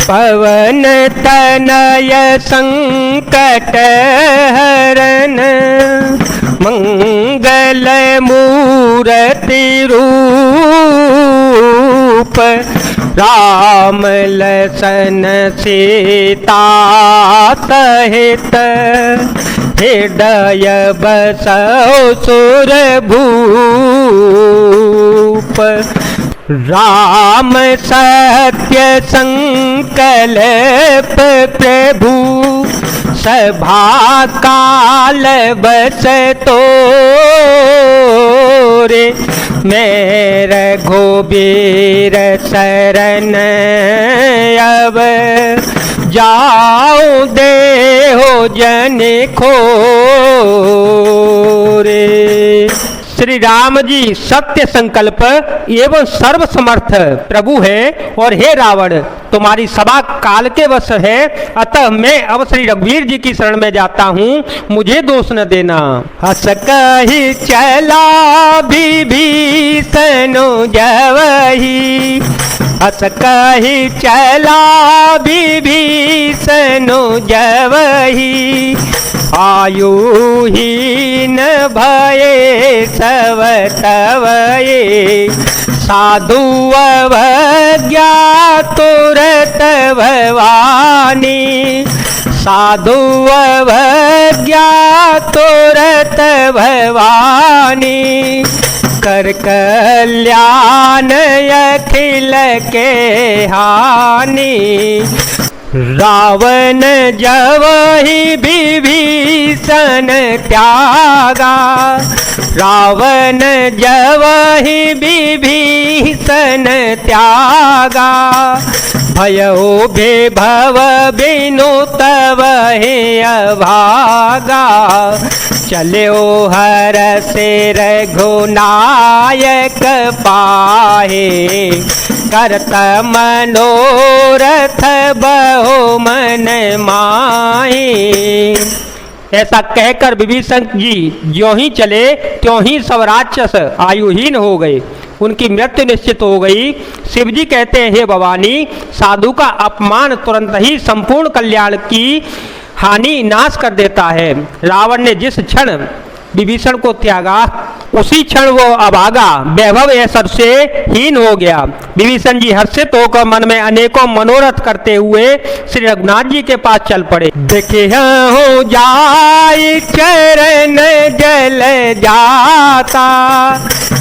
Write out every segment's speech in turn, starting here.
पवन तनय संकट हरन मंगल मूर्ति रूप राम लसन सीता सहित हृदय बसौ सुरभूप राम सत्य संकल्प प्रभु सभा काल बस तोरे मेरे रघुबीर शरण अब जाऊं देहो जन खोरे। श्री राम जी सत्य संकल्प एवं सर्व समर्थ प्रभु है और हे रावण तुम्हारी सभा काल के वश है, अतः मैं अब श्री रघुवीर जी की शरण में जाता हूँ, मुझे दोष न देना। हस कहि चला विभीषण जवहि हस कहि चला विभीषण जवहि आयुहीन भये सब तवये साधु अवज्ञा तुरत भवानी साधु अवज्ञा तुरत भवानी कर कल्याण अखिल के हानि रावण जवहि विभीषण त्यागा रावण जवहि विभीषण त्यागा भयो विभव बिनु तव हे अभागा चलो हर से रघुनायक पाहे करत मनोरथ बहु मन माही। ऐसा कहकर विभीषण जी ज्यों ही चले त्यों ही सब राक्षस आयुहीन हो गए, उनकी मृत्यु निश्चित हो गई। शिव जी कहते हैं हे भवानी साधु का अपमान तुरंत ही संपूर्ण कल्याण की हानि नाश कर देता है। रावण ने जिस क्षण विभीषण को त्यागा उसी क्षण वो अभागा वैभव ऐश्वर्य से हीन हो गया। विभीषण जी हर्षित होकर मन में अनेकों मनोरथ करते हुए श्री रघुनाथ जी के पास चल पड़े। देखे हो जाय चरण जल जाता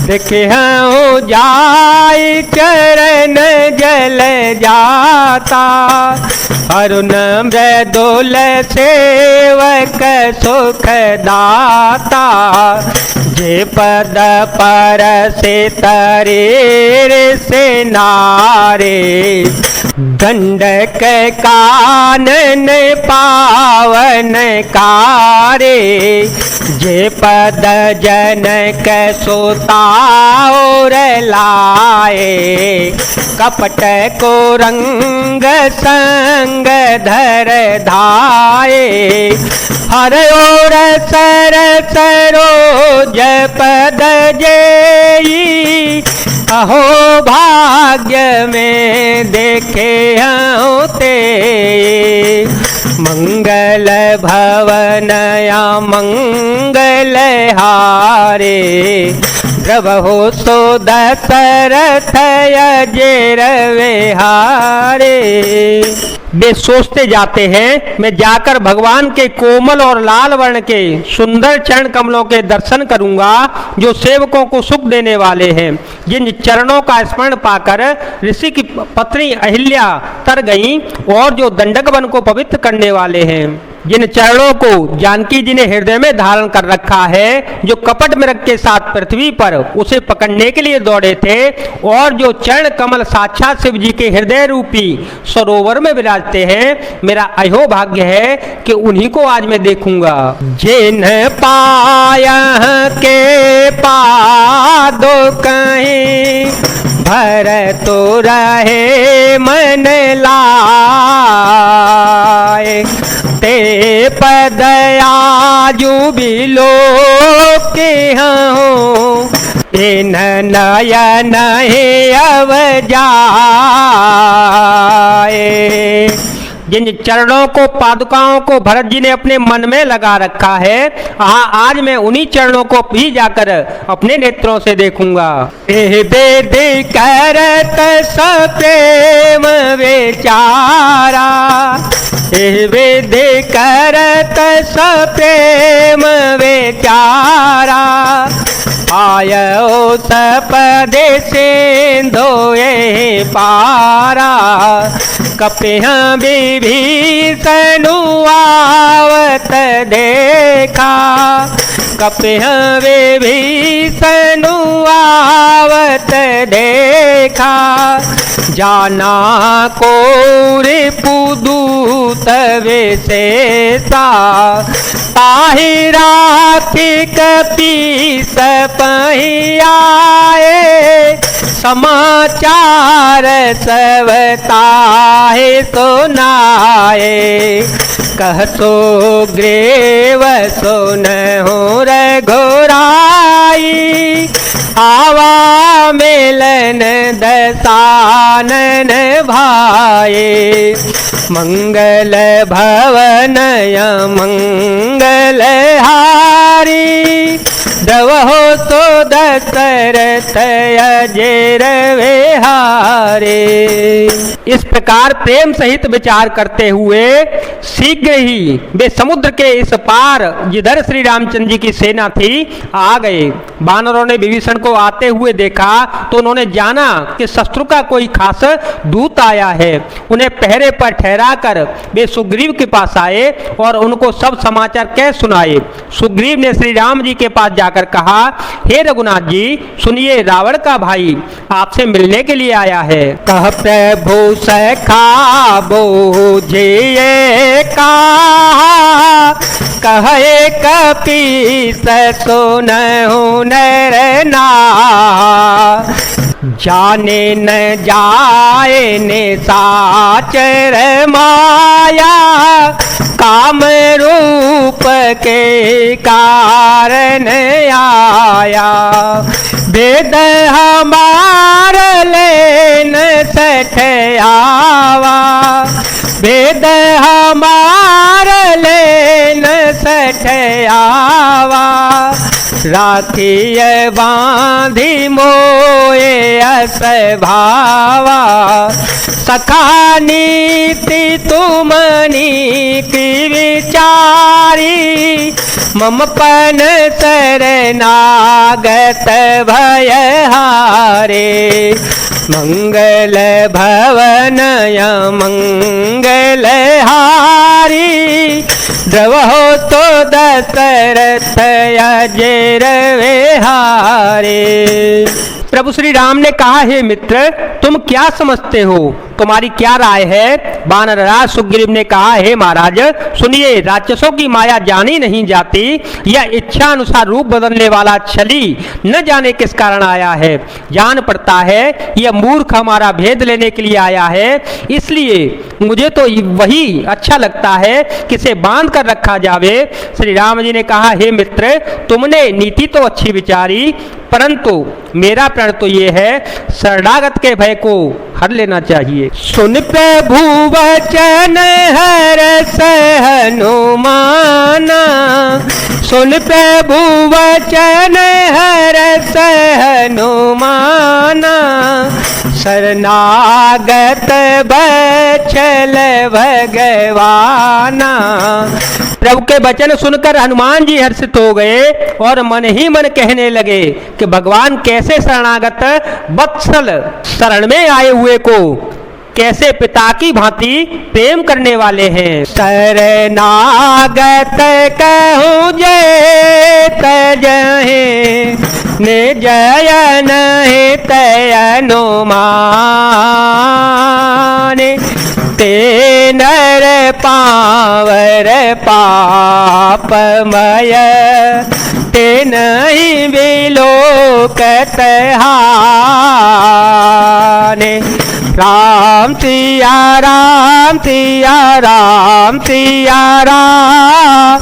देखे हो जाय चरण जल जाता अरुण मृदुल सेवक सुख दाता जे पद पर से तरे से नारे दंडक कानन पावन कारे जे पद जनक सोता और लाए कपट को रंग संग धर धाये हर और सर सरोज पद जेई अहो भाग्य में देखे होते मंगल भवनया मंगल हारे प्रभु सो दशरथ अजेर विहारे। वे सोचते जाते हैं मैं जाकर भगवान के कोमल और लाल वर्ण के सुंदर चरण कमलों के दर्शन करूंगा जो सेवकों को सुख देने वाले हैं। जिन चरणों का स्मरण पाकर ऋषि की पत्नी अहिल्या तर गईं और जो दंडक वन को पवित्र करने वाले हैं, जिन चरणों को जानकी जी ने हृदय में धारण कर रखा है, जो कपट मृग के साथ पृथ्वी पर उसे पकड़ने के लिए दौड़े थे और जो चरण कमल साक्षात शिव जी के हृदय रूपी सरोवर में विराजते हैं, मेरा अहो भाग्य है कि उन्हीं को आज मैं देखूंगा। जिन पाया के पादो कहीं भर तो रहे मन लाए ते पद आजू बिलो के हूँ इन नयन अब जाए आए। जिन चरणों को, पादुकाओं को भरत जी ने अपने मन में लगा रखा है, आज मैं उन्हीं चरणों को भी जाकर अपने नेत्रों से देखूंगा। एह वेद करत सप्रेम विचारा, एह वेद करत सप्रेम विचारा, आयो सपदे सिंधोए पारा, कपिह विभीषण आवत देखा, कपिह विभीषण आवत देखा, जाना को रिपुदूत विशेषा, ताहि राखि कपीस पहि आए, समाचार सब ताहि सुनाए, कहतो ग्रीव सुनहु रघुराई, आवा मिलन दसानन भाई, मंगल भवन मंगल हारी, द्रवहो तो दशरथ अजेर विहारे। इस प्रकार प्रेम सहित विचार करते हुए शीघ्र ही वे समुद्र के इस पार जिधर श्री रामचंद्र जी की सेना थी आ गए। वानरों ने विभीषण को आते हुए देखा तो उन्होंने जाना कि शत्रु का कोई खास दूत आया है। उन्हें पहरे पर ठहरा कर वे सुग्रीव के पास आए और उनको सब समाचार कह सुनाए। सुग्रीव ने श्री राम जी के पास जाकर कहा, हे रघुनाथ जी सुनिए, रावण का भाई आपसे मिलने के लिए आया है। कह प्रभु सखा बोझिए कहा, कहे कपीस सुनहु नर नाहा, जाने न जाए निशाचर माया, काम रूप के कारण आया, वेद हमार लेन सठ आवा, वेद हमार लेन सठ आवा, राखिय बांधी मोए अस भावा, सखा नीति तुमनी की विचारी, मम पन शरणागत भय हारे, मंगल भवन मंगल हारी, द्रवहो तो दशरथ अजेर विहारे। प्रभु श्री राम ने कहा, हे मित्र तुम क्या समझते हो, तुम्हारी क्या राय है। वानरराज सुग्रीव ने कहा, हे महाराज सुनिए, राक्षसों की माया जानी नहीं जाती, यह इच्छा अनुसार रूप बदलने वाला छली न जाने किस कारण आया है। जान पड़ता है यह मूर्ख हमारा भेद लेने के लिए आया है, इसलिए मुझे तो वही अच्छा लगता है कि इसे बांध कर रखा जावे। श्री राम जी ने कहा, हे मित्र तुमने नीति तो अच्छी विचारी, परंतु मेरा प्रण तो ये है शरणागत के भय को हर लेना चाहिए। सुन प्रभु वचन हर्ष हनुमाना, सुन प्रभु वचन हर्ष हनुमाना, शरणागत बछल भगवाना। प्रभु के वचन सुनकर हनुमान जी हर्षित हो गए और मन ही मन कहने लगे कि भगवान कैसे शरणागत वत्सल शरण में आए हुए को कैसे पिता की भांति प्रेम करने वाले हैं। शरणागत कहूँ जय तजहे निजयन हित अनुमान, ते नर पावर पापमय, ते नहीं विलोकत हाने। राम सिया राम सिया राम सिया राम,